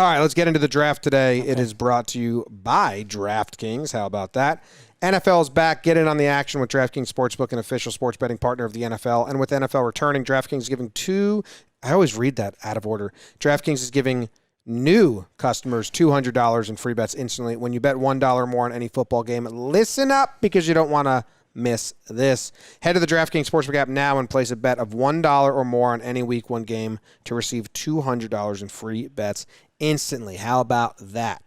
All right, let's get into the draft today. Okay. It is brought to you by DraftKings. How about that? NFL is back. Get in on the action with DraftKings Sportsbook, an official sports betting partner of the NFL. And with NFL returning, DraftKings is giving I always read that out of order. DraftKings is giving new customers $200 in free bets instantly when you bet $1 more on any football game. Listen up, because you don't want to miss this. Head to the DraftKings Sportsbook app now and place a bet of $1 or more on any Week 1 game to receive $200 in free bets instantly. How about that?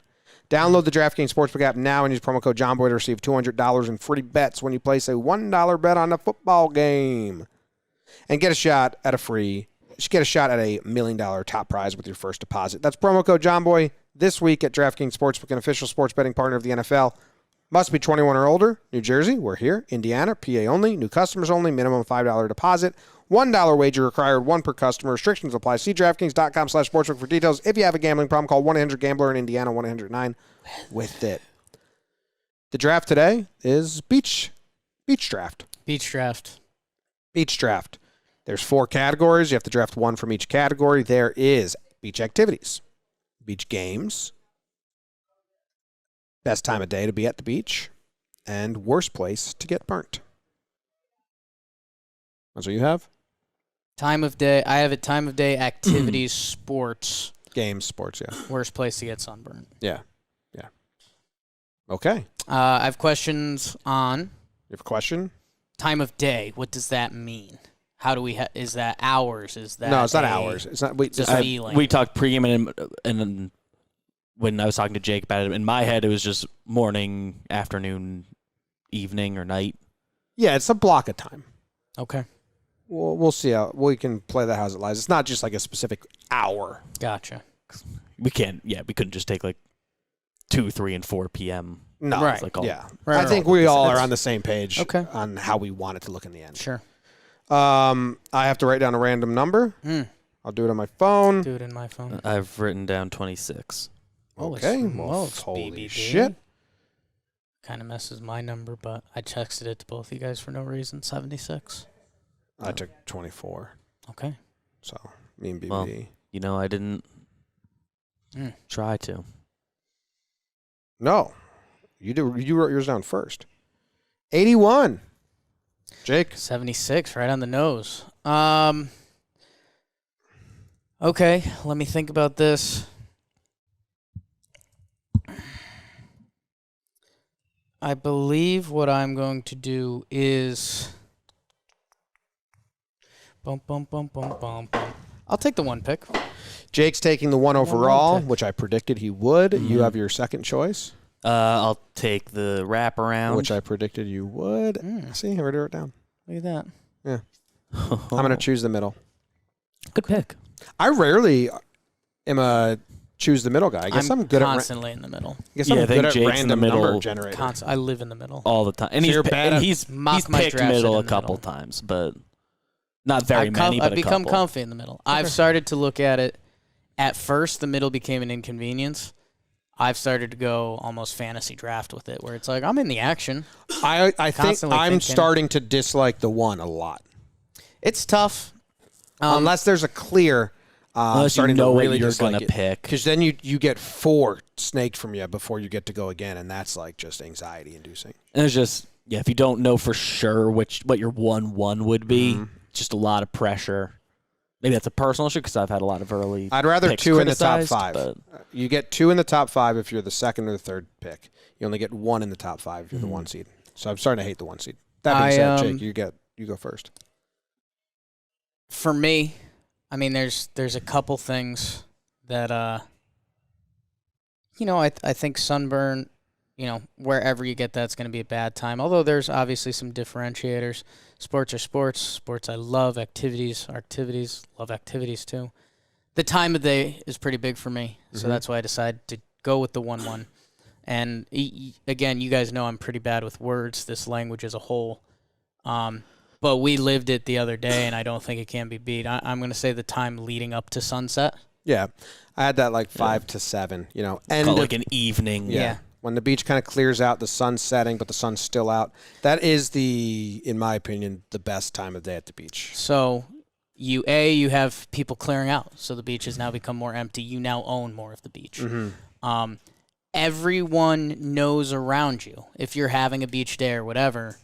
Download the DraftKings Sportsbook app now and use promo code Jomboy to receive $200 in free bets when you place a $1 bet on a football game. And get a shot at a $1 million top prize with your first deposit. That's promo code Jomboy this week at DraftKings Sportsbook, an official sports betting partner of the NFL. Must be 21 or older. New Jersey, we're here. Indiana, PA only. New customers only. Minimum $5 deposit. $1 wager required. One per customer. Restrictions apply. See DraftKings.com/sportsbook for details. If you have a gambling problem, call 1-800-GAMBLER in Indiana, 1-800-9 with it. The draft today is beach draft. Beach draft. Beach draft. There's 4 categories. You have to draft one from each category. There is beach activities, beach games, best time of day to be at the beach, and worst place to get burnt. That's what you have? Time of day. I have it time of day, activities, sports. Games, sports, yeah. Worst place to get sunburned. Yeah. Okay. I have questions on. You have a question? Time of day. What does that mean? How do we is that hours? Is that No, it's not hours. It's not. Feeling. We talked pregame and when I was talking to Jake about it, in my head it was just morning, afternoon, evening, or night. Yeah, it's a block of time. Okay. We'll see how we can play that as it lies. It's not just like a specific hour. Gotcha. We couldn't just take like 2, 3, and 4 p.m. No, right. Like I think we all are on the same page. Okay. On how we want it to look in the end. Sure. I have to write down a random number. I'll do it on my phone. Do it in my phone. I've written down 26. Okay. Well, holy BBD. shit. Kind of messes my number, but I texted it to both you guys for no reason. 76. I took 24. Okay. So, me and BBD. Well, I didn't try to. No. You wrote yours down first. 81. Jake? 76, right on the nose. Okay, let me think about this. I believe what I'm going to do is... I'll take the 1 pick. Jake's taking the 1 overall, which I predicted he would. Mm-hmm. You have your second choice. I'll take the wraparound, which I predicted you would. See, I already wrote it down. Look at that. Yeah. I'm going to choose the middle. Good pick. I rarely am a choose the middle guy. I guess I'm good constantly in the middle. I guess I'm good at Jake's random number generator. I live in the middle. All the time. And so he's picked middle a couple times, but not very many, but I've become comfy in the middle. Okay. I've started to look at it. At first, the middle became an inconvenience. I've started to go almost fantasy draft with it, where it's like, I'm in the action. I think I'm starting to dislike the 1 a lot. It's tough. Unless there's a clear... unless you know what you're going to pick. Because then you get 4 snaked from you before you get to go again, and that's like just anxiety-inducing. And it's just, if you don't know for sure what your 1-1 would be, just a lot of pressure. Maybe that's a personal issue because I've had a lot of early I'd rather 2 in the top 5. But you get 2 in the top 5 if you're the second or the third pick. You only get 1 in the top 5 if you're the 1 seed. So I'm starting to hate the 1 seed. That being said, Jake, you go first. For me, I mean, there's a couple things that, I think Sunburn, wherever you get that's going to be a bad time. Although there's obviously some differentiators. Sports are sports. Sports I love. Activities are activities. Love activities too. The time of day is pretty big for me, so that's why I decided to go with the 1-1. And again, you guys know I'm pretty bad with words, this language as a whole. But we lived it the other day, and I don't think it can be beat. I'm going to say the time leading up to sunset. Yeah. I had that like 5 to 7, And like an evening. Yeah. When the beach kind of clears out, the sun's setting, but the sun's still out. That is in my opinion, the best time of day at the beach. So you have people clearing out, so the beach has now become more empty. You now own more of the beach. Everyone knows around you. If you're having a beach day or whatever,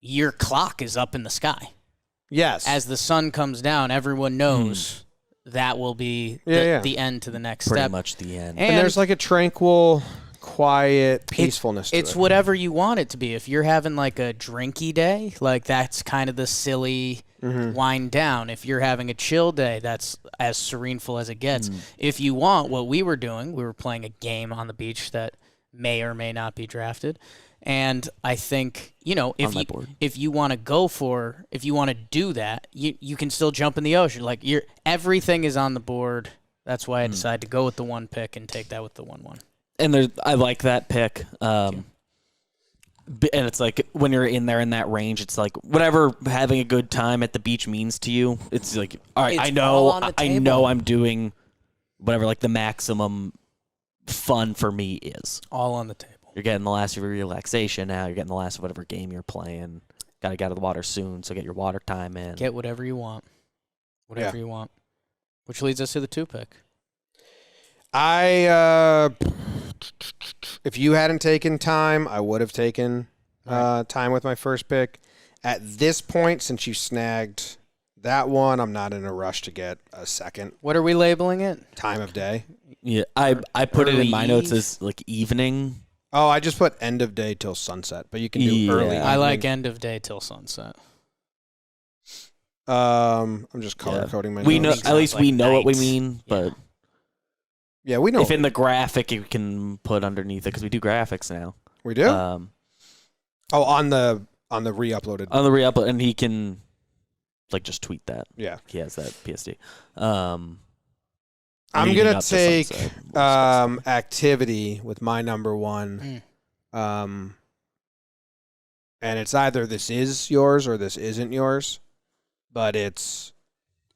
your clock is up in the sky. Yes. As the sun comes down, everyone knows that will be the end to the next Pretty step. much the end. And there's like a tranquil, quiet peacefulness to it. It's whatever you want it to be. If you're having like a drinky day, like that's kind of the silly wind down. If you're having a chill day, that's as sereneful as it gets. If you want what we were doing, we were playing a game on the beach that may or may not be drafted. And I think, if you want to do that, you can still jump in the ocean. Like everything is on the board. That's why I decided to go with the 1 pick and take that with the 1-1. And I like that pick. And it's like when you're in there in that range, it's like whatever having a good time at the beach means to you. It's like, all right, I know I'm doing whatever like the maximum fun for me is. All on the table. You're getting the last of your relaxation now. You're getting the last of whatever game you're playing. Got to get out of the water soon, so get your water time in. Get whatever you want. Whatever you want. Which leads us to the 2 pick. If you hadn't taken time, I would have taken time with my first pick. At this point, since you snagged that one, I'm not in a rush to get a second. What are we labeling it? Time of day. Yeah, I put it in my notes as like evening. Oh, I just put end of day till sunset, but you can do early. I like end of day till sunset. I'm just color coding my We notes. know, at least like we know what we nights. mean, but yeah, we know. if in the graphic you can put underneath it because we do graphics now. We do. On the re-uploaded. On the re-upload, and he can like just tweet that. Yeah, he has that PSD. I'm gonna take activity with my number 1, and it's either this is yours or this isn't yours, but it's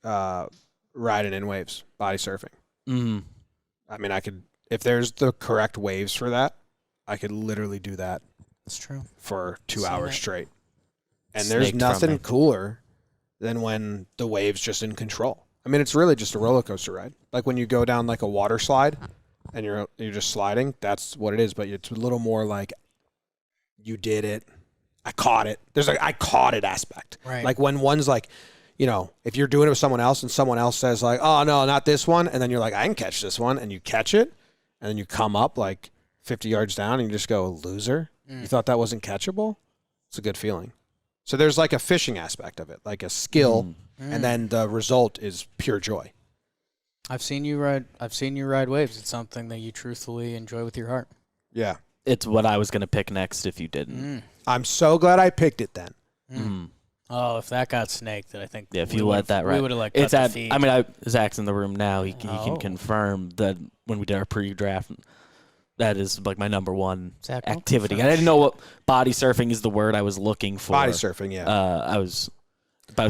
riding in waves, body surfing. I mean, I could, if there's the correct waves for that, I could literally do that. That's true. For 2 hours straight, and Snaked there's nothing cooler than when the wave's just in control. I mean, it's really just a roller coaster ride. Like when you go down like a water slide and you're just sliding, that's what it is. But it's a little more like you did it. I caught it. There's like I caught it aspect. Right. Like when one's like, if you're doing it with someone else and someone else says like, oh, no, not this one. And then you're like, I can catch this one. And you catch it. And then you come up like 50 yards down and you just go, loser. You thought that wasn't catchable? It's a good feeling. So there's like a fishing aspect of it, like a skill. And then the result is pure joy. I've seen you ride waves. It's something that you truthfully enjoy with your heart. Yeah. It's what I was going to pick next if you didn't. I'm so glad I picked it then. Oh, if that got snaked, then I think if you let that ride. We would have it's cut at, the feed. I mean, Zach's in the room now. He can confirm that when we did our pre-draft, that is like my number 1 activity. And I didn't know what body surfing is the word I was looking for. Body surfing, yeah. I was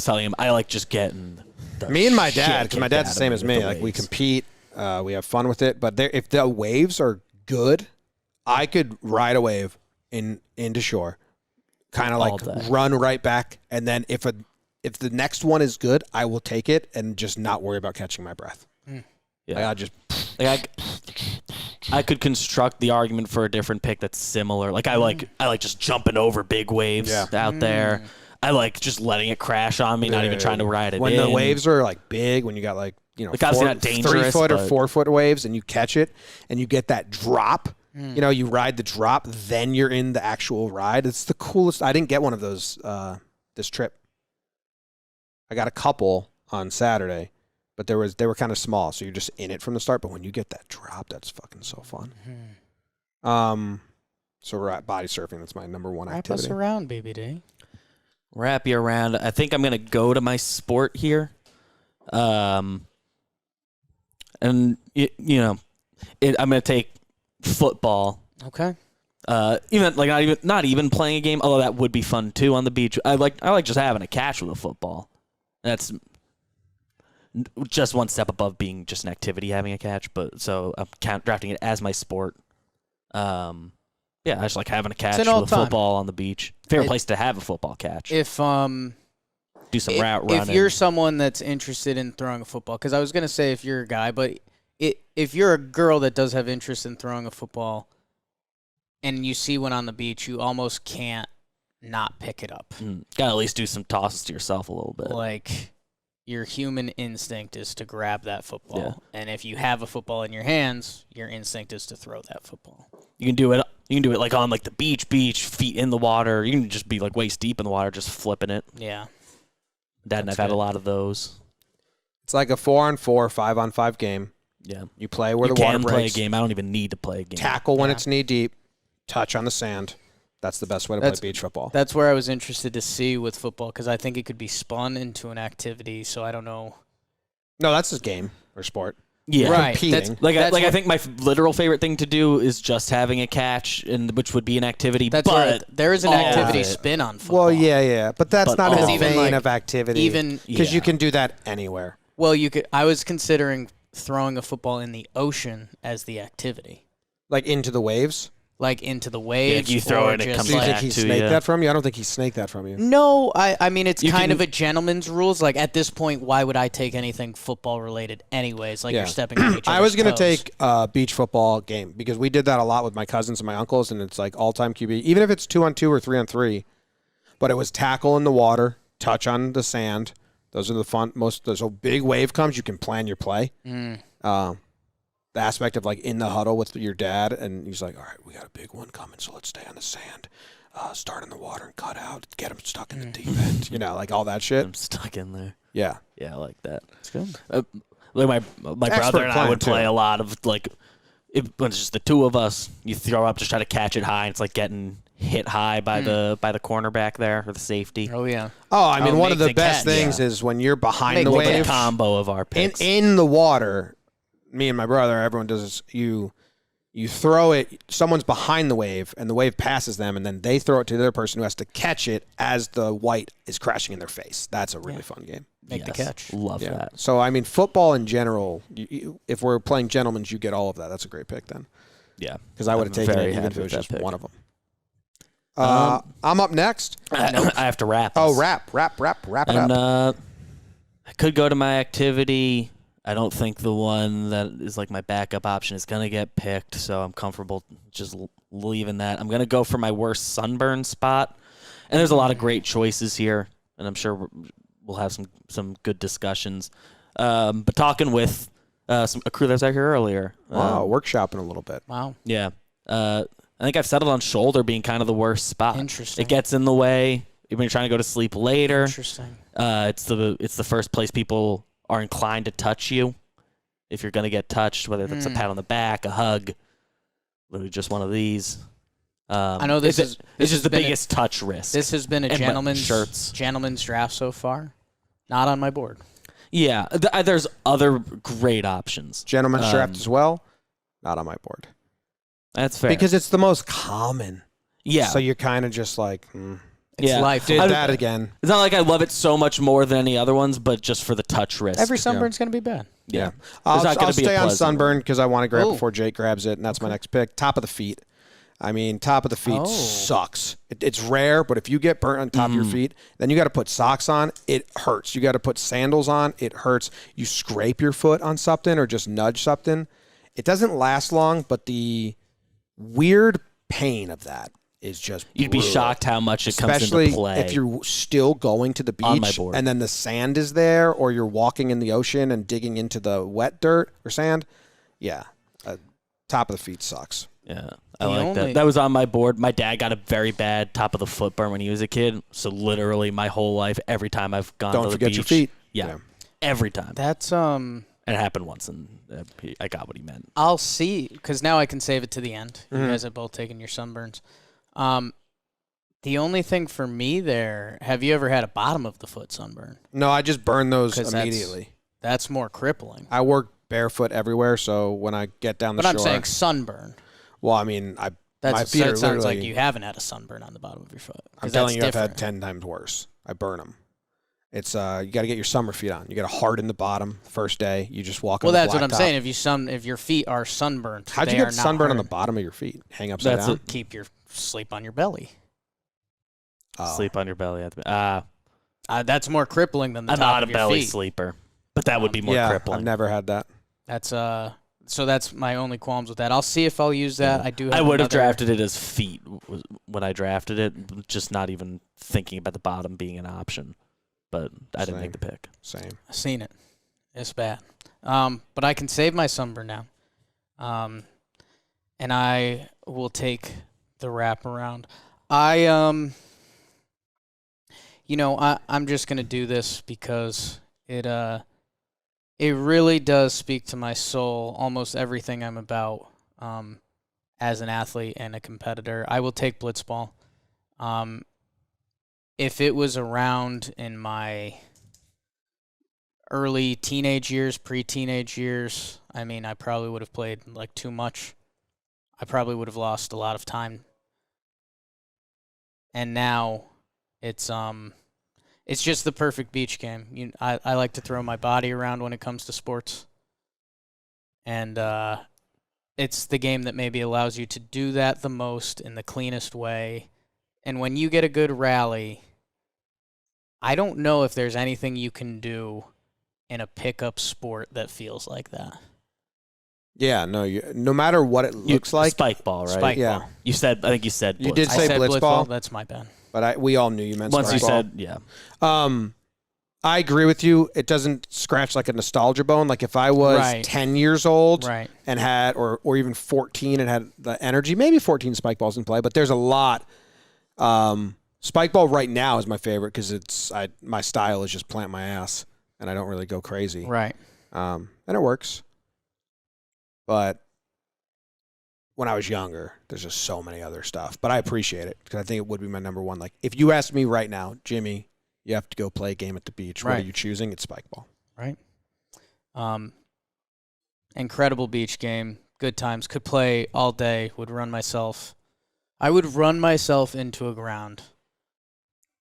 telling him I like just getting me and my dad, because my dad's the same as me. Like we compete, we have fun with it. But if the waves are good, I could ride a wave into shore, kind of like run right back, and then if the next one is good, I will take it and just not worry about catching my breath. Yeah, like I could construct the argument for a different pick that's similar. Like I like just jumping over big waves out there. I like just letting it crash on me, not even trying to ride it when in. The waves are like big, when you got like, obviously not dangerous, 3 foot or 4 foot waves, and you catch it and you get that drop. You ride the drop, then you're in the actual ride. It's the coolest. I didn't get one of those this trip. I got a couple on Saturday, but they were kind of small, so you're just in it from the start. But when you get that drop, that's fucking so fun. So we're at body surfing. That's my number 1 activity. Wrap us around, BBD. Wrap you around. I think I'm going to go to my sport here. And, I'm going to take football. Okay. Even like not even playing a game, although that would be fun too on the beach. I like just having a catch with a football. That's just one step above being just an activity, having a catch. But so I'm drafting it as my sport. Yeah, I just like having a catch with a football on the beach. Favorite place to have a football catch. If do some route running. If you're someone that's interested in throwing a football, because I was going to say if you're a guy, but if you're a girl that does have interest in throwing a football and you see one on the beach, you almost can't not pick it up. Gotta at least do some tosses to yourself a little bit. Like, your human instinct is to grab that football. Yeah. And if you have a football in your hands, your instinct is to throw that football. You can do it like on like the beach, feet in the water. You can just be like waist deep in the water, just flipping it. Yeah. Dad and I've had a lot of those. It's like a 4-on-4, 5-on-5 game. Yeah. You play where the water breaks. You can play a game. I don't even need to play a game. Tackle when it's knee deep. Touch on the sand. That's the best way to play beach football. That's where I was interested to see with football, because I think it could be spun into an activity, so I don't know. No, that's a game or sport. Yeah. Right. Competing. I think my literal favorite thing to do is just having a catch, which would be an activity. But there is an activity spin on football. Well, yeah. But that's not in the vein of activity. Because you can do that anywhere. Well, you could. I was considering throwing a football in the ocean as the activity. Like into the waves? Like into the waves. Yeah, you throw it and it comes back to you. Do you think he snaked that from you? I don't think he snaked that from you. No, I mean, it's kind of a gentleman's rules. Like, at this point, why would I take anything football-related anyways? Like, you're stepping on each other's I was going to toes. take a beach football game because we did that a lot with my cousins and my uncles, and it's like all-time QB, even if it's 2-on-2 or 3-on-3. But it was tackle in the water, touch on the sand. Those are the fun. So big wave comes, you can plan your play. The aspect of like in the huddle with your dad, and he's like, all right, we got a big one coming, so let's stay on the sand, start in the water and cut out, get him stuck in the deep end, like all that shit. I'm stuck in there. Yeah, I like that. It's good. Like my brother and I would play a lot of when it's just the two of us. You throw up, just try to catch it high. And it's like getting hit high by the cornerback there or the safety. Oh yeah. Oh, I mean, one of the best things is when you're behind the wave. A combo of our picks in the water. Me and my brother, everyone does this. You throw it, someone's behind the wave, and the wave passes them, and then they throw it to the other person who has to catch it as the white is crashing in their face. That's a really fun game. Make the catch. Love that. So, I mean, football in general, if we're playing gentlemen's, you get all of that. That's a great pick then. Yeah. Because I would have taken it even if it was just one of them. I'm up next. I have to wrap. Oh, wrap it up. I could go to my activity. I don't think the one that is like my backup option is going to get picked, so I'm comfortable just leaving that. I'm going to go for my worst sunburn spot, and there's a lot of great choices here, and I'm sure we'll have some good discussions. But talking with a crew that was out here earlier. Wow, workshopping a little bit. Wow. Yeah. I think I've settled on shoulder being kind of the worst spot. Interesting. It gets in the way when you're trying to go to sleep later. Interesting. It's the first place people are inclined to touch you if you're going to get touched, whether that's a pat on the back, a hug, literally just one of these. I know this is the biggest touch risk. This has been a gentleman's draft so far. Not on my board. Yeah, there's other great options. Gentleman's draft as well. Not on my board. That's fair. Because it's the most common. Yeah. So you're kind of just like, It's life. Did that again. It's not like I love it so much more than any other ones, but just for the touch risk. Every sunburn's going to be bad. Yeah. I'll stay on sunburn because I want to grab before Jake grabs it, and that's my next pick. Top of the feet. I mean, top of the feet sucks. It's rare, but if you get burnt on top of your feet, then you got to put socks on. It hurts. You got to put sandals on. It hurts. You scrape your foot on something or just nudge something. It doesn't last long, but the weird pain of that is just brutal. You'd be shocked how much it comes Especially into play. if you're still going to the On my beach board. and then the sand is there, or you're walking in the ocean and digging into the wet dirt or sand. Yeah, top of the feet sucks. Yeah, I like that. That was on my board. My dad got a very bad top of the foot burn when he was a kid. So literally my whole life, every time I've gone to the beach. Don't forget your feet. Yeah, every time. That's It happened once, and I got what he meant. I'll see, because now I can save it to the end. You guys have both taken your sunburns. The only thing for me there, have you ever had a bottom of the foot sunburn? No, I just burn those immediately. That's more crippling. I work barefoot everywhere, so when I get down the shore. But I'm saying sunburn. Well, I mean, my feet are that sounds like literally. you haven't had a sunburn on the bottom of your foot. I'm telling you, I've had 10 times worse. I burn them. It's you got to get your summer feet on. You got to harden the bottom first day. You just walk on the Well, that's what I'm blacktop. saying. If your feet are sunburned, How'd you get sunburn on the bottom of your feet? Hang upside down? Keep your sleep on your belly. Sleep on your belly. That's more crippling than the I'm top not a of your belly feet. sleeper, but that would be more Yeah, crippling. I've never had that. That's so that's my only qualms with that. I'll see if I'll use that. I do. Have I would have another- drafted it as feet when I drafted it, just not even thinking about the bottom being an option. But I didn't make the pick. Same. I've seen it. It's bad. But I can save my Sunburn now. And I will take the wraparound. I'm just gonna do this because it really does speak to my soul. Almost everything I'm about, as an athlete and a competitor. I will take Blitzball. If it was around in my early teenage years, pre-teenage years, I probably would have played like too much. I probably would have lost a lot of time. And now it's just the perfect beach game. I like to throw my body around when it comes to sports. And it's the game that maybe allows you to do that the most in the cleanest way. And when you get a good rally, I don't know if there's anything you can do in a pickup sport that feels like that. Yeah, no matter what it looks like. Spike ball, right? Spike Yeah. ball. I think you said You blitz. did say I said Blitzball. That's my bad. But we all knew you meant Once spike you ball. said, yeah. I agree with you. It doesn't scratch like a nostalgia bone. Like if I was Right. 10 years old Right. and had, or even 14 and had the energy, maybe 14 spike balls in play, but there's a lot. Spike ball right now is my favorite because my style is just plant my ass and I don't really go crazy. Right. And it works. But when I was younger, there's just so many other stuff. But I appreciate it because I think it would be my number one. Like if you asked me right now, Jimmy, you have to go play a game at the beach. What are Right. you choosing? It's spike ball. Right. Incredible beach game. Good times. Could play all day. Would run myself. I would run myself into a ground.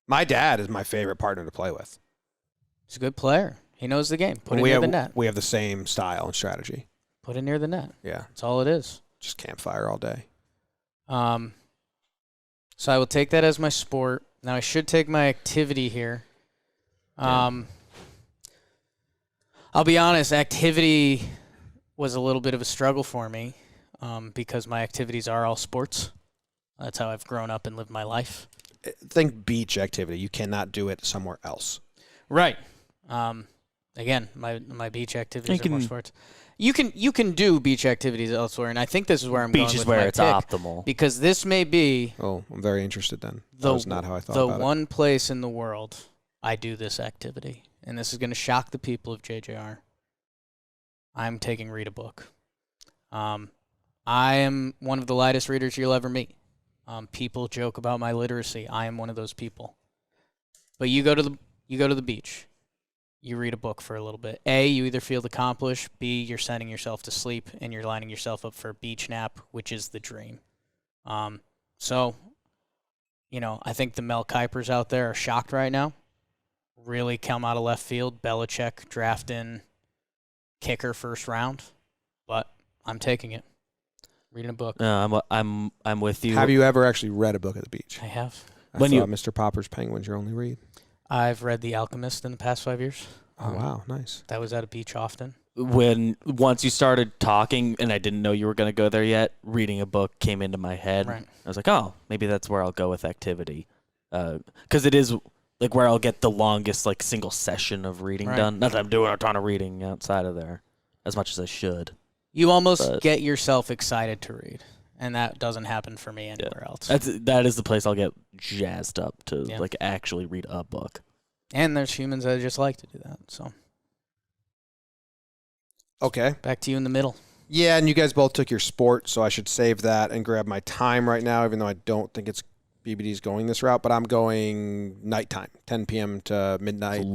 My dad is my favorite partner to play with. He's a good player. He knows the game. Put it near the net. We have the same style and strategy. Put it near the net. Yeah. That's all it is. Just campfire all day. So I will take that as my sport. Now I should take my activity here. I'll be honest, activity was a little bit of a struggle for me because my activities are all sports. That's how I've grown up and lived my life. Think beach activity. You cannot do it somewhere else. Right. Again, my beach activities You are more can- sports. You can do beach activities elsewhere, and I think this is where I'm Beach going is with where my it's pick, optimal. because this may be Oh, I'm very interested then. That was not how I thought the about it. one place in the world I do this activity, and this is going to shock the people of JJR. I'm taking read a book. I am one of the lightest readers you'll ever meet. People joke about my literacy. I am one of those people. But you go to the beach. You read a book for a little bit. A, you either feel accomplished. B, you're sending yourself to sleep, and you're lining yourself up for a beach nap, which is the dream. So, I think the Mel Kipers out there are shocked right now. Really come out of left field. Belichick drafting kicker first round, but I'm taking it. Reading a book. No, I'm with you. Have you ever actually read a book at the beach? I have. I When thought Mr. Popper's Penguins your only read. I've read The Alchemist in the past 5 years. Oh, wow. Nice. That was at a beach often. Once you started talking and I didn't know you were going to go there yet, reading a book came into my head. Right. I was like, oh, maybe that's where I'll go with activity. Because it is like where I'll get the longest like single session of reading Right. done. Not that I'm doing a ton of reading outside of there as much as I should. You almost But- get yourself excited to read, and that doesn't happen for me anywhere else. That is the place I'll get jazzed up to Yeah. like actually read a book. And there's humans that just like to do that. So Okay. back to you in the middle. Yeah, and you guys both took your sport, so I should save that and grab my time right now, even though I don't think it's BBD's going this route, but I'm going nighttime, 10 p.m. to midnight.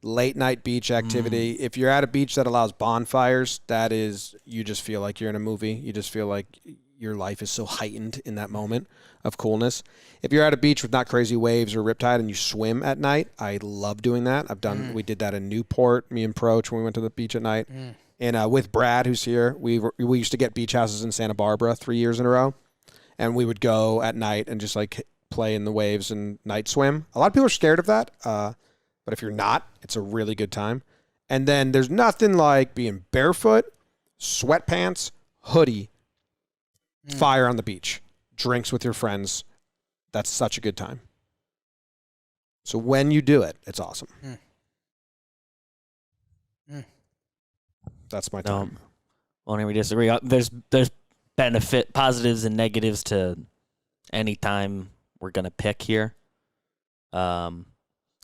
Late night beach activity. If you're at a beach that allows bonfires, that is, you just feel like you're in a movie. You just feel like your life is so heightened in that moment of coolness. If you're at a beach with not crazy waves or riptide and you swim at night, I love doing that. We did that in Newport, me and Proch, when we went to the beach at night. And with Brad, who's here, we used to get beach houses in Santa Barbara 3 years in a row. And we would go at night and just like play in the waves and night swim. A lot of people are scared of that. but if you're not, it's a really good time. And then there's nothing like being barefoot, sweatpants, hoodie, fire on the beach, drinks with your friends. That's such a good time. So when you do it, it's awesome. That's my time. Won't even disagree. There's positives and negatives to any time we're gonna pick here. And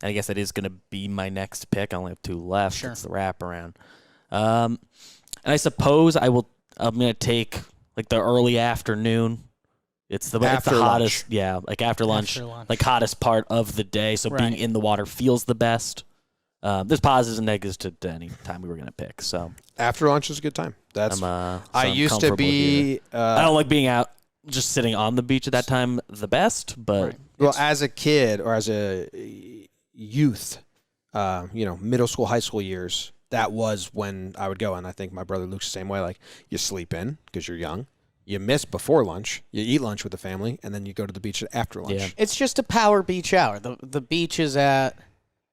I guess that is gonna be my next pick. I only have 2 left. Sure. It's the wraparound. And I suppose I'm gonna take like the early afternoon. It's the hottest, like after lunch, like hottest part of the day. So being in the water feels the best. There's positives and negatives to any time we were gonna pick. So after lunch is a good time. That's I I'm used to be. I don't like being out just sitting on the beach at that time the best, but well, as a kid or as a youth, middle school, high school years, that was when I would go. And I think my brother Luke's the same way. Like, you sleep in because you're young. You miss before lunch. You eat lunch with the family, and then you go to the beach after lunch. Yeah. It's just a power beach hour. The beach is at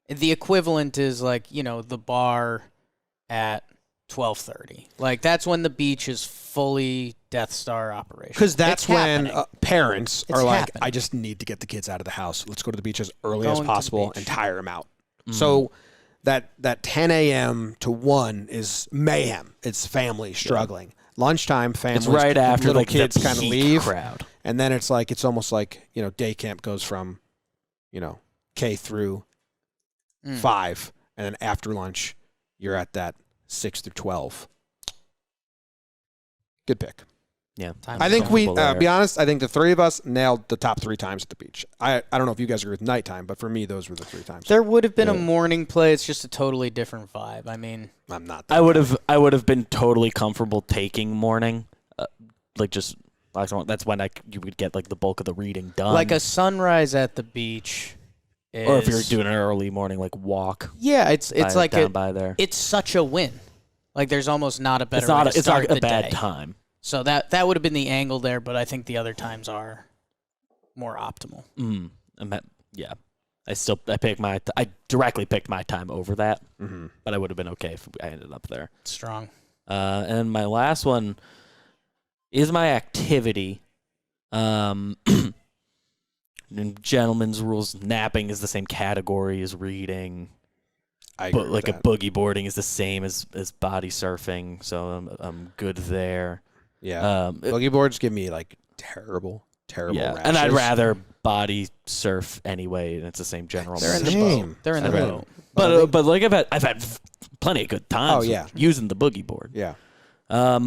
the equivalent is like the bar at 12:30. Like, that's when the beach is fully Death Star operation. Because that's when parents It's are like, happening. I just need to get the kids out of the house. Let's go to the beach as early Going as to the possible beach. and tire them out. So that 10 a.m. to 1 is mayhem. It's family struggling. Lunchtime, families, it's right after little like kids the kind of peak leave. crowd. And then it's almost like, day camp goes from, K through 5. And then after lunch, you're at that 6 through 12. Good pick. Yeah. I think be honest, I think the 3 of us nailed the top 3 times at the beach. I don't know if you guys agree with nighttime, but for me, those were the 3 times. There would have been a morning play. It's just a totally different vibe. I mean, I'm not. I would have been totally comfortable taking morning, that's when you would get like the bulk of the reading done. like a sunrise at the beach. or if you're doing an early morning like walk. Yeah, it's like down by there. It's such a win. Like, there's almost not a better. It's not a bad time. So that would have been the angle there, but I think the other times are more optimal. Yeah. I directly picked my time over that, but I would have been okay if I ended up there. Strong. And my last one is my activity. In gentlemen's rules, napping is the same category as reading. But like a boogie boarding is the same as body surfing, so I'm good there. Yeah. Boogie boards give me like terrible rashes. And I'd rather body surf anyway, and it's the same general. They're in the Same. boat. They're in the boat. But like I've had plenty of good times. Using the boogie board. Yeah. So I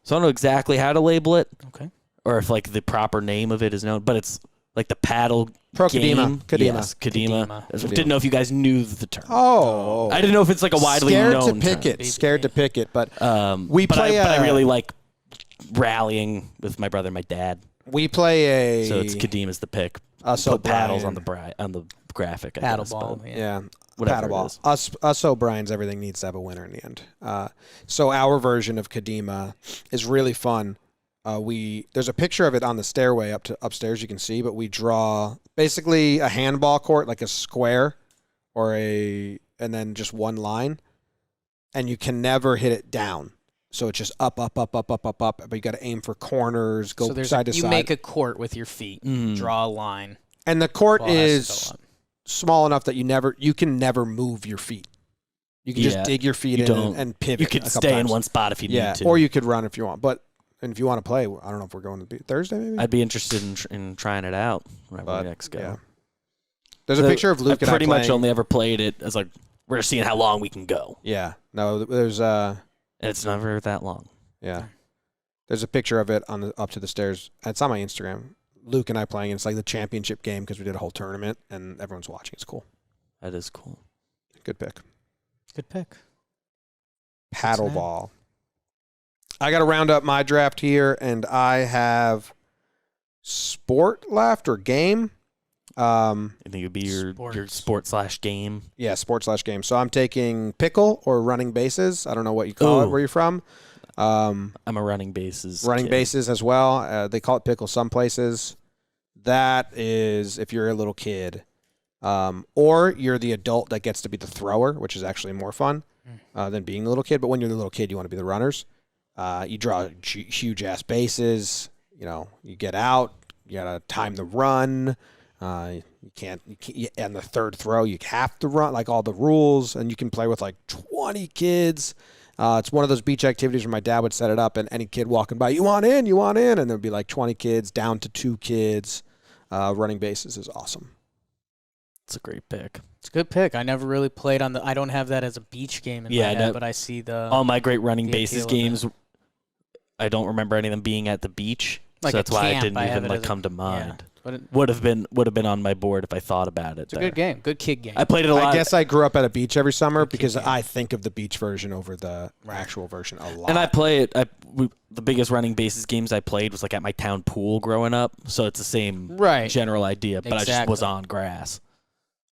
don't know exactly how to label it. Okay. Or if like the proper name of it is known, but it's like the paddle Pro game. Kadima. Yes, Kadima. Didn't know if you guys knew the term. Oh. I didn't know if it's like a widely known term. Scared to pick it, but but I really like rallying with my brother and my dad. We play So it's Kadima's the pick. Us Put paddles O'Brien. on the graphic. I Paddle guess, ball. but Yeah. whatever it Paddleball. is. Us O'Briens, everything needs to have a winner in the end. So our version of Kadima is really fun. There's a picture of it on the stairway up to upstairs you can see, but we draw basically a handball court, like a square and then just one line, and you can never hit it down. So it's just up, but you got to aim for corners, go side to side. You make a court with your feet, draw a line. And the court Ball has to is go up. small enough that you can never move your feet. You can just dig your feet in and pivot. You could stay in one spot if you need to. Or you could run if you want. And if you want to play, I don't know if we're going to Thursday maybe? I'd be interested in trying it out whenever we next go. Yeah. There's a picture of Luke and I pretty playing. much only ever played it as like, we're seeing how long we can go. Yeah. No, there's And it's never that long. Yeah. There's a picture of it up to the stairs. It's on my Instagram. Luke and I playing. It's like the championship game because we did a whole tournament and everyone's watching. It's cool. That is cool. Good pick. Good pick. Paddleball. I got to round up my draft here, and I have sport left or game. I think it would be your sport/game. Yeah, sport/game. So I'm taking pickle or running bases. I don't know what you call it where you're from. I'm a running bases. Bases as well. They call it pickle some places. That is if you're a little kid Or you're the adult that gets to be the thrower, which is actually more fun than being the little kid. But when you're the little kid, you want to be the runners. You draw huge ass bases. You get out. You gotta time the run. You can't. And the third throw, you have to run, like all the rules, and you can play with like 20 kids. It's one of those beach activities where my dad would set it up, and any kid walking by, you want in, and there'd be like 20 kids down to 2 kids. Running bases is awesome. It's a great pick. It's a good pick. I never really played on I don't have that as a beach game in my head, but I see all my great running bases games. I don't remember any of them being at the beach, like so that's why it didn't even come to mind. Yeah. But would have been on my board if I thought about it. It's a good game, good kid game. I played it a lot. I guess I grew up at a beach every summer because I think of the beach version over the actual version a lot. And I play it. The biggest running bases games I played was like at my town pool growing up, so it's the same general idea, but I just was on grass.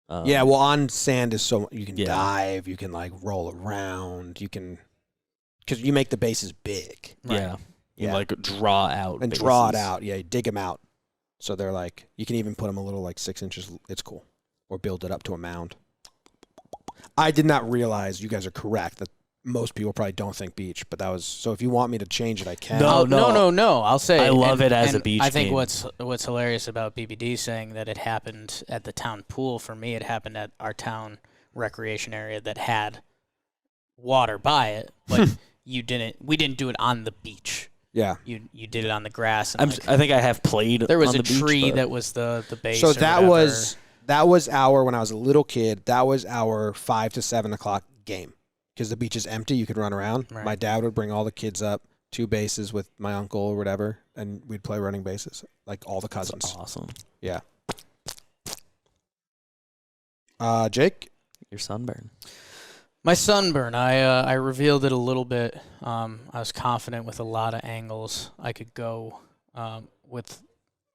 Yeah, well, on sand is so you can dive, you can like roll around, because you make the bases big. Right. Yeah, you like draw out and bases. Draw it out. Yeah, you dig them out. So they're like, you can even put them a little like 6 inches. It's cool. Or build it up to a mound. I did not realize, you guys are correct, that most people probably don't think beach, but that was, so if you want me to change it, I can. No. I'll say I love it as a beach I think game. what's hilarious about BBD saying that it happened at the town pool, for me it happened at our town recreation area that had water by it, but we didn't do it on the beach. Yeah, you did it on the grass. And I think I have played. There was on a the tree beach, that was the base. So or that whatever. was our, when I was a little kid, that was our 5 to 7 o'clock game, because the beach is empty. You could run around. Right. My dad would bring all the kids up, 2 bases with my uncle or whatever, and we'd play running bases, like all the cousins. That's awesome. Yeah. Jake, your Sunburn. My Sunburn, I revealed it a little bit. I was confident with a lot of angles I could go with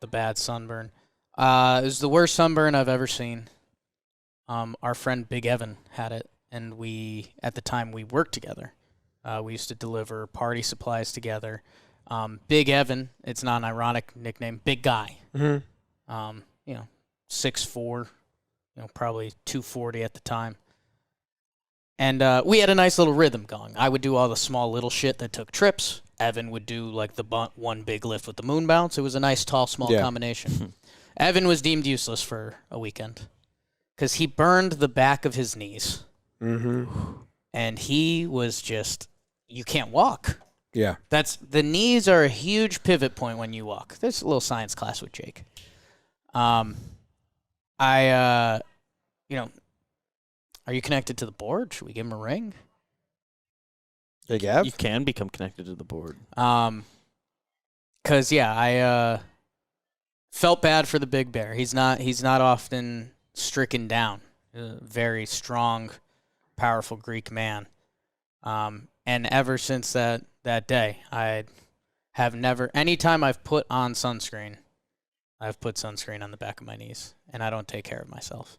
the bad sunburn. It was the worst sunburn I've ever seen. Our friend Big Evan had it, and at the time we worked together. We used to deliver party supplies together. Big Evan, it's not an ironic nickname, big guy. Mm-hmm. 6'4", probably 240 at the time. And we had a nice little rhythm going. I would do all the small little shit that took trips. Evan would do like the one big lift with the moon bounce. It was a nice, tall, small combination. Evan was deemed useless for a weekend because he burned the back of his knees. Mm-hmm. And he was just, you can't walk. Yeah. The knees are a huge pivot point when you walk. There's a little science class with Jake. Are you connected to the board? Should we give him a ring? Big Ev? You can become connected to the board. I felt bad for the big bear. He's not often stricken down. A very strong, powerful Greek man. And ever since that day, I have never, anytime I've put on sunscreen, I've put sunscreen on the back of my knees, and I don't take care of myself.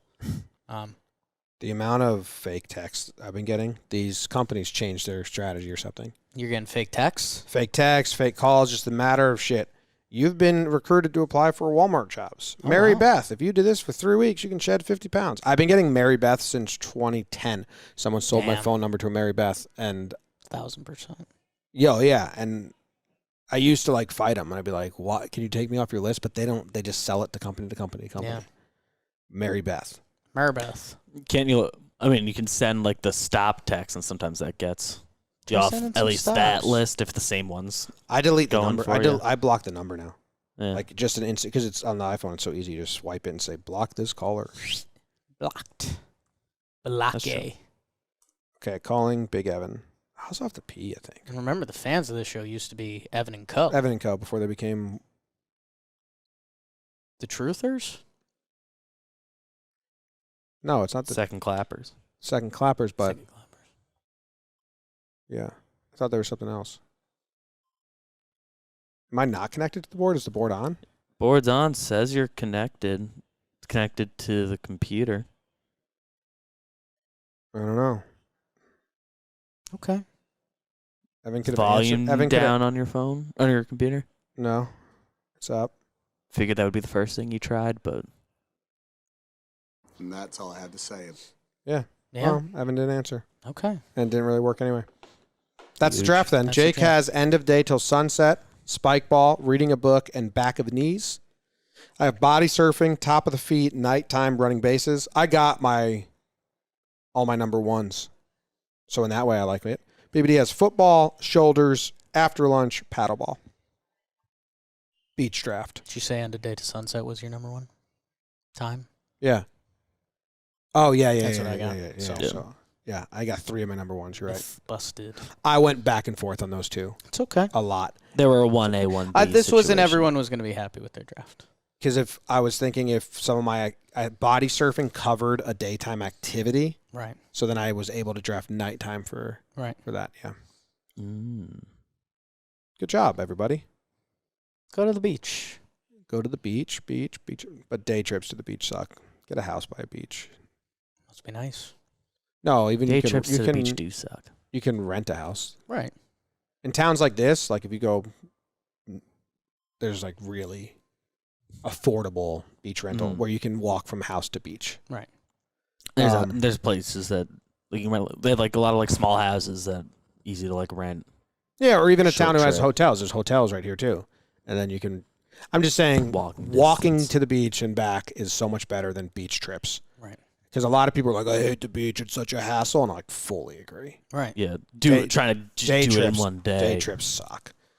The amount of fake texts I've been getting, these companies changed their strategy or something. You're getting fake texts? Fake texts, fake calls, just a matter of shit. You've been recruited to apply for Walmart jobs. Oh, Mary wow. Beth, if you do this for 3 weeks, you can shed 50 pounds. I've been getting Mary Beth since 2010. Someone sold my phone number to a Mary Beth, and 1,000%. yeah, and I used to like fight them, and I'd be like, "What? Can you take me off your list?" But they don't. They just sell it to company to company. Yeah. Mary Beth. Maribeth. Can't you? I mean, you can send like the stop text, and sometimes that gets you off at least that list if the same one's. I delete the number. you. I block the number now. Yeah. Like just an instant, because it's on the iPhone. It's so easy. You just swipe it and say block this caller. Blocked. That's Blake. Okay, calling Big Evan. I also have to pee, I think. And remember, the fans of this show used to be Evan and Co. Evan and Co. before they became The Truthers? No, it's not the Second Clappers. Second Clappers, but Second Clappers. yeah, I thought there was something else. Am I not connected to the board? Is the board on? Board's on. Says you're connected. It's connected to the computer. I don't know. Okay. Evan could have Volume answered. Evan down on your phone, on your computer. No, it's up. Figured that would be the first thing you tried, but And that's all I had to say. Yeah. Yeah. Well, Evan didn't answer. Okay. And it didn't really work anyway. That's the Huge. draft then. That's the Jake draft. has end of day till sunset, spike ball, reading a book, and back of the knees. I have body surfing, top of the feet, nighttime, running bases. I got all my number ones. So in that way, I like it. BBD has football, shoulders, after lunch, paddleball. Beach draft. Did you say end of day to sunset was your number one time? Yeah. Oh, yeah. That's what I got. Yeah. So- So, yeah, I got 3 of my number ones. You're right. If busted. I went back and forth on those two It's okay. a lot. There were a 1A, 1B. This wasn't situation. everyone was going to be happy with their draft. Because if I was thinking if some of my body surfing covered a daytime activity, Right. so then I was able to draft nighttime for Right. that. Yeah. Mm. Good job, everybody. Go to the beach. Go to the beach. But day trips to the beach suck. Get a house by a beach. Must be nice. No, even Day you can, trips you to can, the beach do suck. You can rent a house. Right. In towns like this, like if you go, there's like really affordable beach rental Mm. where you can walk from house to beach. Right. There's places that like they have like a lot of like small houses that easy to like rent. Yeah, or even a Short town who has trip. hotels. There's hotels right here too. And then you can, I'm just saying, Walking walking distance. to the beach and back is so much better than beach trips. Right. Because a lot of people are like, I hate the beach. It's such a hassle. And I like fully agree. Right. Yeah, Day- trying to just day do it in trips- one day. Day trips suck.